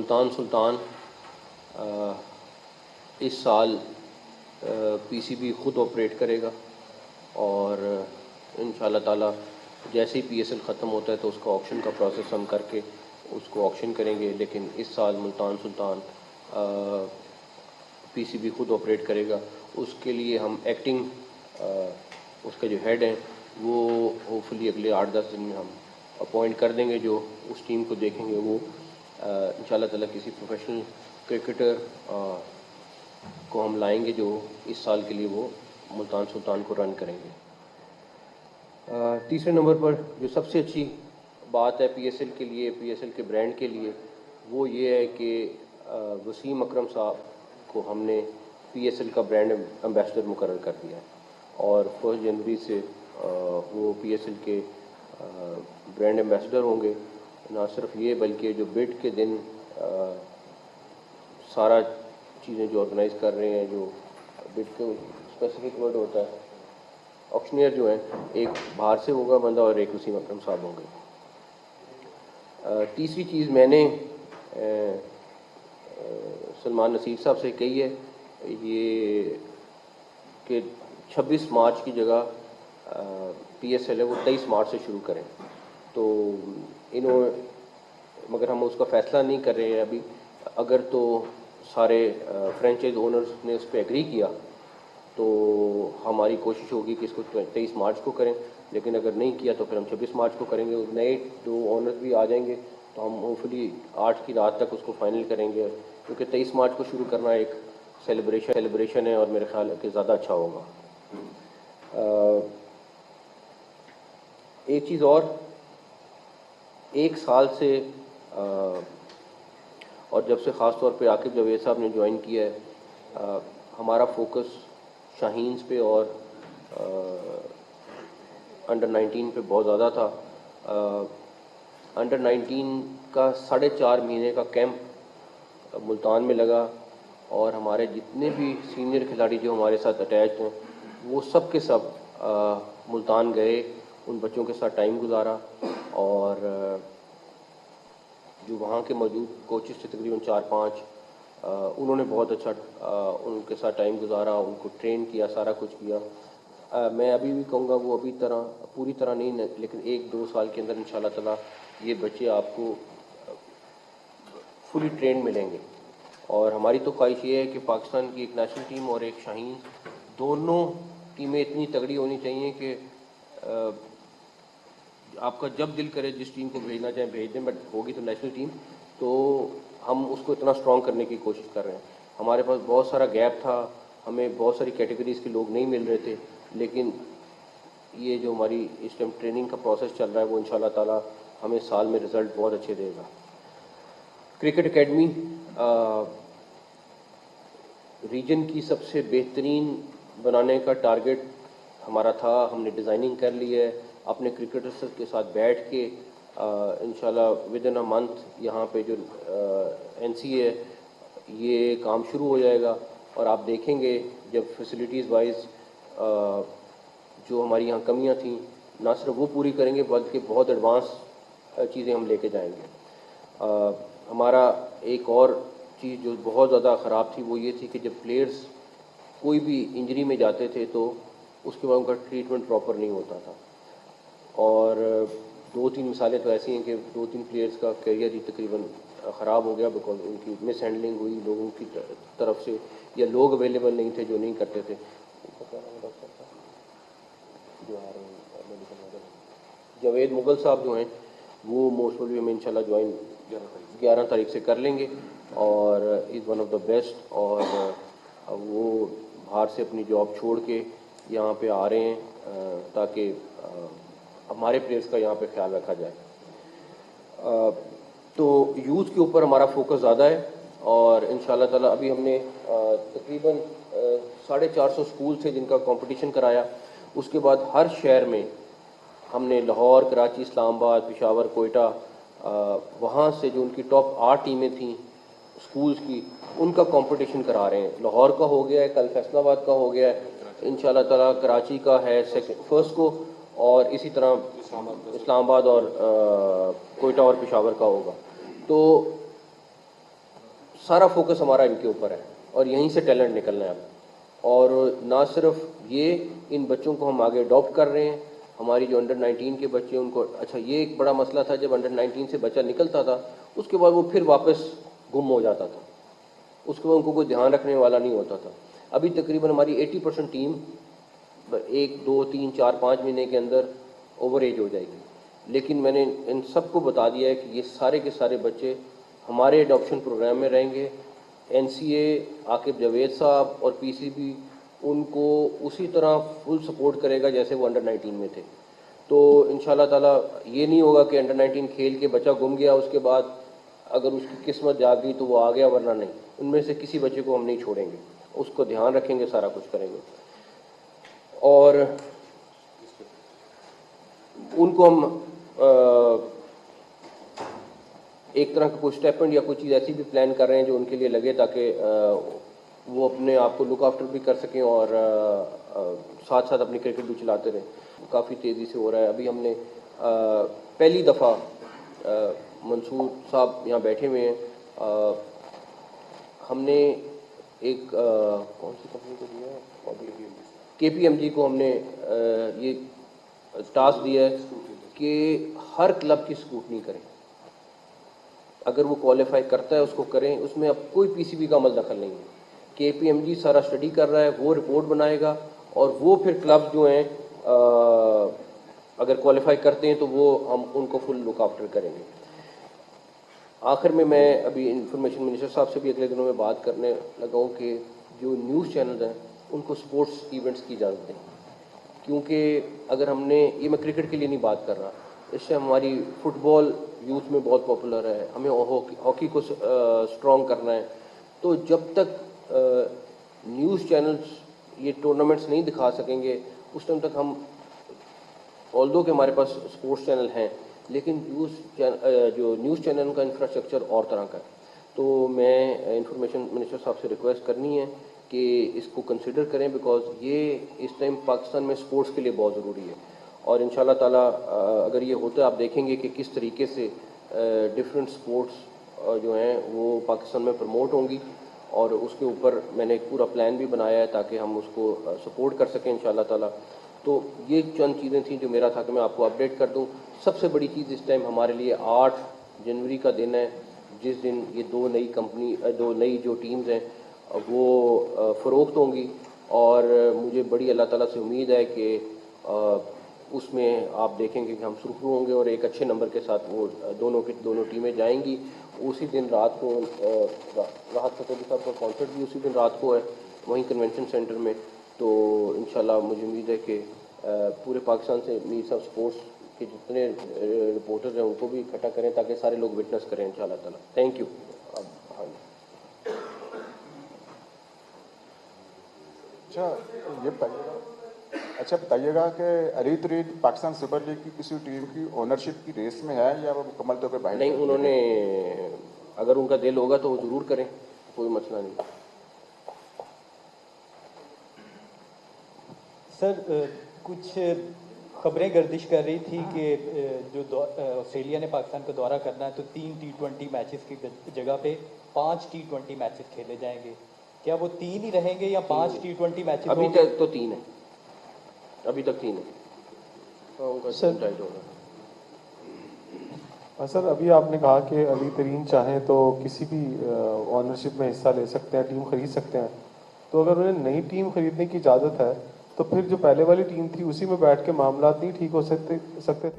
ملتان سلطان اس سال پی C B خود operate کرے گا، اور ان شاء اللہ تعالیٰ جیسے ہی پی ایس ایل ختم ہوتا ہے تو اس کا آکشن کا پروسیس ہم کر کے اس کو آکشن کریں گے. لیکن اس سال ملتان سلطان پی سی بی خود آپریٹ کرے گا. اس کے لیے ہم ایکٹنگ اس کا جو ہیڈ ہیں وہ ہوپ فلی اگلے 8-10 دن میں ہم اپوائنٹ کر دیں گے. جو اس ٹیم کو دیکھیں گے وہ ان شاء اللہ تعالیٰ کسی پروفیشنل کرکٹر کو ہم لائیں گے جو اس سال کے لیے وہ ملتان سلطان کو رن کریں گے. تیسرے نمبر پر جو سب سے اچھی بات ہے پی ایس ایل کے لیے، پی ایس ایل کے برانڈ کے لیے، وہ یہ ہے کہ وسیم اکرم صاحب کو ہم نے پی ایس ایل کا برانڈ امبیسڈر مقرر کر دیا ہے، اور 1 جنوری سے وہ پی ایس ایل کے برانڈ امبیسڈر ہوں گے. نہ صرف یہ بلکہ جو بڈ کے دن سارا چیزیں جو آرگنائز کر رہے ہیں، جو بڈ کے اسپیسیفک ورڈ ہوتا ہے، آکشنیئر جو ہیں، ایک باہر سے ہوگا بندہ اور ایک وسیم اکرم صاحب ہوں گے. تیسری چیز میں نے سلمان نصیر صاحب سے کہی ہے یہ کہ 26 مارچ کی جگہ پی ایس ایل ہے وہ 23 مارچ سے شروع کریں. تو مگر ہم اس کا فیصلہ نہیں کر رہے ہیں ابھی. اگر تو سارے فرینچائز اونرز نے اس پہ ایگری کیا تو ہماری کوشش ہوگی کہ اس کو 23 مارچ کو کریں، لیکن اگر نہیں کیا تو پھر ہم 26 مارچ کو کریں گے. نئے 2 اونرز بھی آ جائیں گے تو ہم ہوپ فلی 8 کی رات تک اس کو فائنل کریں گے، کیونکہ 23 مارچ کو شروع کرنا ایک سیلیبریشن ہے اور میرے خیال ہے کہ زیادہ اچھا ہوگا. ایک چیز اور، 1 سال سے اور جب سے خاص طور پہ عاقب جاوید صاحب نے جوائن کیا ہے، ہمارا فوکس شاہینز پہ اور انڈر 19 پہ بہت زیادہ تھا. انڈر 19 کا 4.5 مہینے کا کیمپ ملتان میں لگا، اور ہمارے جتنے بھی سینئر کھلاڑی جو ہمارے ساتھ اٹیچڈ ہیں وہ سب کے سب ملتان گئے، ان بچوں کے ساتھ ٹائم گزارا، اور جو وہاں کے موجود کوچز تھے تقریباً 4-5 انہوں نے بہت اچھا ان کے ساتھ ٹائم گزارا، ان کو ٹرین کیا، سارا کچھ کیا. میں ابھی بھی کہوں گا وہ پوری طرح نہیں، لیکن 1-2 سال کے اندر ان شاء اللہ تعالیٰ یہ بچے آپ کو فلی ٹرینڈ ملیں گے. اور ہماری تو خواہش یہ ہے کہ پاکستان کی ایک نیشنل ٹیم اور ایک شاہین، دونوں ٹیمیں اتنی تگڑی ہونی چاہیے کہ آپ کا جب دل کرے جس ٹیم کو بھیجنا چاہیں بھیج دیں، بٹ ہوگی تو نیشنل ٹیم. تو ہم اس کو اتنا اسٹرانگ کرنے کی کوشش کر رہے ہیں. ہمارے پاس بہت سارا گیپ تھا، ہمیں بہت ساری کیٹیگریز کے لوگ نہیں مل رہے تھے، لیکن یہ جو ہماری اس ٹائم ٹریننگ کا پروسیس چل رہا ہے وہ ان شاء اللہ تعالیٰ ہمیں سال میں رزلٹ بہت اچھے دے گا. کرکٹ اکیڈمی ریجن کی سب سے بہترین بنانے کا ٹارگٹ ہمارا تھا. ہم نے ڈیزائننگ کر لی ہے، اپنے کرکٹرز کے ساتھ بیٹھ کے انشاءاللہ ودن اے منتھ یہاں پہ جو این سی ہے یہ کام شروع ہو جائے گا. اور آپ دیکھیں گے جب فیسلٹیز وائز جو ہماری یہاں کمیاں تھیں نہ صرف وہ پوری کریں گے بلکہ بہت ایڈوانس چیزیں ہم لے کے جائیں گے. ہمارا ایک اور چیز جو بہت زیادہ خراب تھی وہ یہ تھی کہ جب پلیئرز کوئی بھی انجری میں جاتے تھے تو اس کے بعد ان کا ٹریٹمنٹ پراپر نہیں ہوتا تھا. اور 2-3 مثالیں تو ایسی ہیں کہ 2-3 پلیئرز کا کیریئر ہی تقریباً خراب ہو گیا بیکاز ان کی مس ہینڈلنگ ہوئی لوگوں کی طرف سے، یا لوگ اویلیبل نہیں تھے جو نہیں کرتے تھے. جاوید مغل صاحب جو ہیں وہ موسٹ پروبیبلی ہمیں انشاءاللہ جوائن 11 تاریخ سے کر لیں گے، اور is one of the best. اور وہ باہر سے اپنی جاب چھوڑ کے یہاں پہ آ رہے ہیں تاکہ ہمارے پلیئرز کا یہاں پہ خیال رکھا جائے. تو یوتھ کے اوپر ہمارا فوکس زیادہ ہے، اور ان شاء اللہ تعالیٰ ابھی ہم نے تقریباً 450 اسکول تھے جن کا کمپٹیشن کرایا. اس کے بعد ہر شہر میں ہم نے لاہور، کراچی، اسلام آباد، پشاور، کوئٹہ، وہاں سے جو ان کی ٹاپ 8 ٹیمیں تھیں اسکولز کی ان کا کمپٹیشن کرا رہے ہیں. لاہور کا ہو گیا ہے، کل فیصل آباد کا ہو گیا ہے، ان شاء اللہ تعالیٰ کراچی کا ہے فرسٹ کو، اور اسی طرح اسلام آباد اور کوئٹہ اور پشاور کا ہوگا. تو سارا فوکس ہمارا ان کے اوپر ہے اور یہیں سے ٹیلنٹ نکلنا ہے اب. اور نہ صرف یہ، ان بچوں کو ہم آگے اڈاپٹ کر رہے ہیں. ہماری جو انڈر 19 کے بچے ان کو، اچھا یہ ایک بڑا مسئلہ تھا جب انڈر 19 سے بچہ نکلتا تھا اس کے بعد وہ پھر واپس گم ہو جاتا تھا، اس کے بعد ان کو کوئی دھیان رکھنے والا نہیں ہوتا تھا. ابھی تقریباً ہماری 80% ٹیم 1 2 3 4 5 مہینے کے اندر اوور ایج ہو جائے گی. لیکن میں نے ان سب کو بتا دیا ہے کہ یہ سارے کے سارے بچے ہمارے اڈاپشن پروگرام میں رہیں گے. NCA عاقب جاوید صاحب اور PCB ان کو اسی طرح فل سپورٹ کرے گا جیسے وہ انڈر 19 میں تھے. تو انشاءاللہ تعالیٰ یہ نہیں ہوگا کہ انڈر 19 کھیل کے بچہ گم گیا، اس کے بعد اگر اس کی قسمت جاگ گئی تو وہ آ گیا، ورنہ نہیں. ان میں سے کسی بچے کو ہم نہیں چھوڑیں گے، اس کو دھیان رکھیں گے، سارا کچھ کریں گے. اور ان کو ہم ایک طرح کا کوئی اسٹیپنڈ یا کوئی چیز ایسی بھی پلان کر رہے ہیں جو ان کے لیے لگے، تاکہ وہ اپنے آپ کو لک آفٹر بھی کر سکیں اور ساتھ ساتھ اپنی کرکٹ بھی چلاتے رہیں. کافی تیزی سے ہو رہا ہے. ابھی ہم نے پہلی دفعہ منصور صاحب یہاں بیٹھے ہوئے ہیں، ہم نے ایک کون سی کمپنی کو دیا ہے، KPMG کو ہم نے یہ ٹاسک دیا ہے کہ ہر کلب کی اسکروٹنی کریں. اگر وہ کوالیفائی کرتا ہے اس کو کریں، اس میں اب کوئی PCB کا عمل دخل نہیں ہے. KPMG سارا اسٹڈی کر رہا ہے، وہ رپورٹ بنائے گا اور وہ پھر کلب جو ہیں اگر کوالیفائی کرتے ہیں تو وہ ہم ان کو فل لک آفٹر کریں گے. آخر میں ابھی انفارمیشن منسٹر صاحب سے بھی اگلے دنوں میں بات کرنے لگا ہوں کہ جو نیوز چینلز ہیں ان کو سپورٹس ایونٹس کی اجازت دیں، کیونکہ اگر ہم نے، یہ میں کرکٹ کے لیے نہیں بات کر رہا، اس سے ہماری فٹ بال یوتھ میں بہت پاپولر ہے، ہمیں ہاکی کو اسٹرانگ کرنا ہے. تو جب تک نیوز چینلز یہ ٹورنامنٹس نہیں دکھا سکیں گے اس ٹائم تک ہم، آلدو کہ ہمارے پاس اسپورٹس چینل ہیں لیکن جو نیوز چینل کا انفراسٹرکچر اور طرح کا ہے. تو میں انفارمیشن منسٹر صاحب سے ریکویسٹ کرنی ہے کہ اس کو کنسیڈر کریں، بیکاز یہ اس ٹائم پاکستان میں اسپورٹس کے لیے بہت ضروری ہے. اور انشاءاللہ تعالیٰ اگر یہ ہوتا ہے آپ دیکھیں گے کہ کس طریقے سے ڈفرینٹ اسپورٹس جو ہیں وہ پاکستان میں پروموٹ ہوں گی، اور اس کے اوپر میں نے ایک پورا پلان بھی بنایا ہے تاکہ ہم اس کو سپورٹ کر سکیں انشاءاللہ تعالیٰ. تو یہ چند چیزیں تھیں جو میرا تھا کہ میں آپ کو اپڈیٹ کر دوں. سب سے بڑی چیز اس ٹائم ہمارے لیے 8 جنوری کا دن ہے، جس دن یہ دو نئی جو ٹیمز ہیں وہ فروخت ہوں گی. اور مجھے بڑی اللہ تعالیٰ سے امید ہے کہ اس میں آپ دیکھیں گے کہ ہم سرخرو ہوں گے اور ایک اچھے نمبر کے ساتھ وہ دونوں ٹیمیں جائیں گی. اسی دن رات کو راحت فتح علی صاحب کا کانسرٹ بھی اسی دن رات کو ہے وہیں کنونشن سینٹر میں. تو انشاءاللہ مجھے امید ہے کہ پورے پاکستان سے میر صاحب اسپورٹس کے جتنے رپورٹرز ہیں ان کو بھی اکٹھا کریں تاکہ سارے لوگ وٹنس کریں انشاءاللہ تعالیٰ. Thank you. اچھا بتائیے گا کہ علی ترین پاکستان سپر لیگ کی کسی ٹیم کی اونرشپ کی ریس میں ہے یا وہ مکمل طور پہ باہر؟ نہیں، انہوں نے اگر ان کا دل ہوگا تو وہ ضرور کریں، کوئی مسئلہ نہیں. سر کچھ خبریں گردش کر رہی تھی کہ جو آسٹریلیا نے پاکستان کا دورہ کرنا ہے تو 3 T20 میچز کی جگہ پہ 5 T20 میچز کھیلے جائیں گے. کیا وہ 3 ہی رہیں گے یا 5 T20 میچز؟ ابھی تک تو 3 ہے، ابھی تک 3 ہے. سر ابھی آپ نے کہا کہ علی ترین چاہیں تو کسی بھی اونرشپ میں حصہ لے سکتے ہیں، ٹیم خرید سکتے ہیں. تو اگر انہیں نئی ٹیم خریدنے کی اجازت ہے تو پھر جو پہلے والی ٹیم تھی اسی میں بیٹھ کے معاملات نہیں ٹھیک ہو سکتے تھے؟